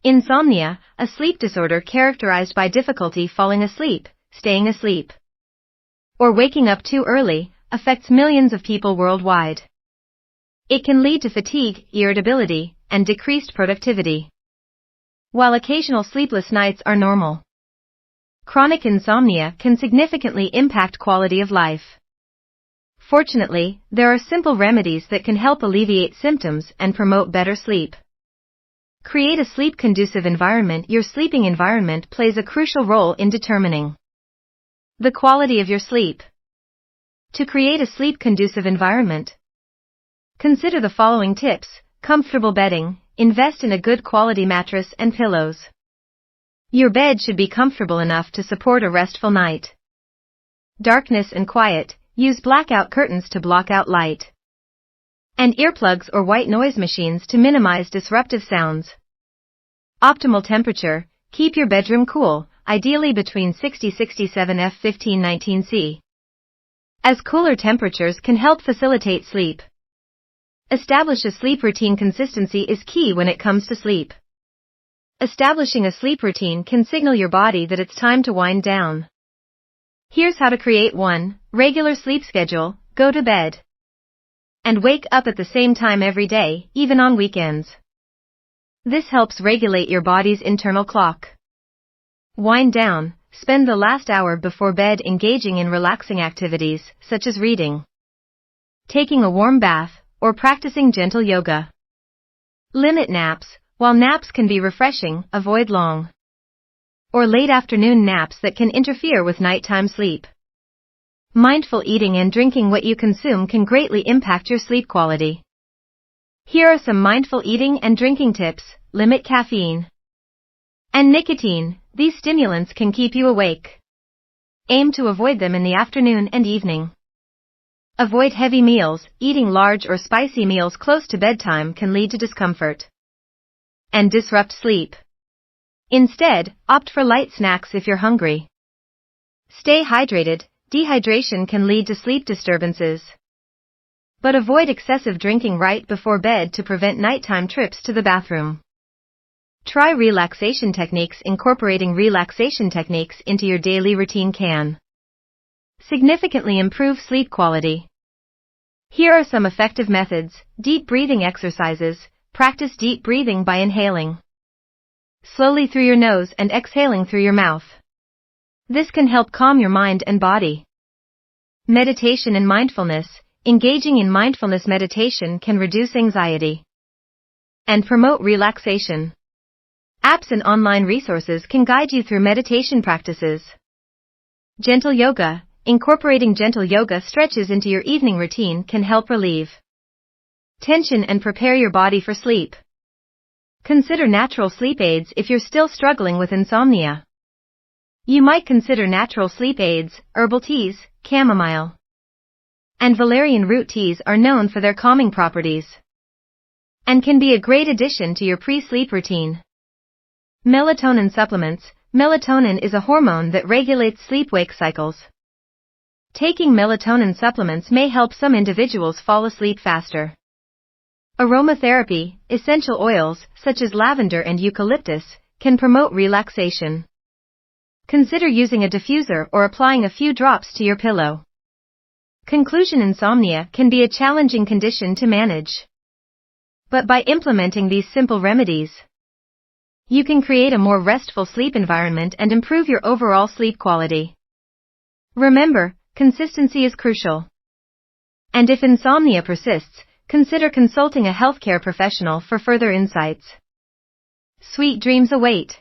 Insomnia, a sleep disorder characterized by difficulty falling asleep, staying asleep, or waking up too early, affects millions of people worldwide. It can lead to fatigue, irritability, and decreased productivity, while occasional sleepless nights are normal. Chronic insomnia can significantly impact quality of life. Fortunately, there are simple remedies that can help alleviate symptoms and promote better sleep. Create a sleep-conducive environment. Your sleeping environment plays a crucial role in determining the quality of your sleep. To create a sleep-conducive environment, consider the following tips: comfortable bedding. Invest in a good quality mattress and pillows. Your bed should be comfortable enough to support a restful night. Darkness and quiet. Use blackout curtains to block out light, and earplugs or white noise machines to minimize disruptive sounds. Optimal temperature. Keep your bedroom cool, ideally between 60-67 F 15-19 C, as cooler temperatures can help facilitate sleep. Establish a sleep routine. Consistency is key when it comes to sleep. Establishing a sleep routine can signal your body that it's time to wind down. Here's how to create one. Regular sleep schedule. Go to bed and wake up at the same time every day, even on weekends. This helps regulate your body's internal clock. Wind down. Spend the last hour before bed engaging in relaxing activities, such as reading, taking a warm bath, or practicing gentle yoga. Limit naps. While naps can be refreshing, avoid long or late afternoon naps that can interfere with nighttime sleep. Mindful eating and drinking. What you consume can greatly impact your sleep quality. Here are some mindful eating and drinking tips. Limit caffeine and nicotine. These stimulants can keep you awake. Aim to avoid them in the afternoon and evening. Avoid heavy meals. Eating large or spicy meals close to bedtime can lead to discomfort and disrupt sleep. Instead, opt for light snacks if you're hungry. Stay hydrated. Dehydration can lead to sleep disturbances, but avoid excessive drinking right before bed to prevent nighttime trips to the bathroom. Try relaxation techniques. Incorporating relaxation techniques into your daily routine can significantly improve sleep quality. Here are some effective methods. Deep breathing exercises. Practice deep breathing by inhaling slowly through your nose and exhaling through your mouth. This can help calm your mind and body. Meditation and mindfulness. Engaging in mindfulness meditation can reduce anxiety and promote relaxation. Apps and online resources can guide you through meditation practices. Gentle yoga. Incorporating gentle yoga stretches into your evening routine can help relieve tension and prepare your body for sleep. Consider natural sleep aids. If you're still struggling with insomnia, you might consider natural sleep aids. Herbal teas, chamomile, and valerian root teas are known for their calming properties and can be a great addition to your pre-sleep routine. Melatonin supplements. Melatonin is a hormone that regulates sleep-wake cycles. Taking melatonin supplements may help some individuals fall asleep faster. Aromatherapy. Essential oils, such as lavender and eucalyptus, can promote relaxation. Consider using a diffuser or applying a few drops to your pillow. Conclusion. Insomnia can be a challenging condition to manage, but by implementing these simple remedies, you can create a more restful sleep environment and improve your overall sleep quality. Remember, consistency is crucial. And if insomnia persists, consider consulting a healthcare professional for further insights. Sweet dreams await.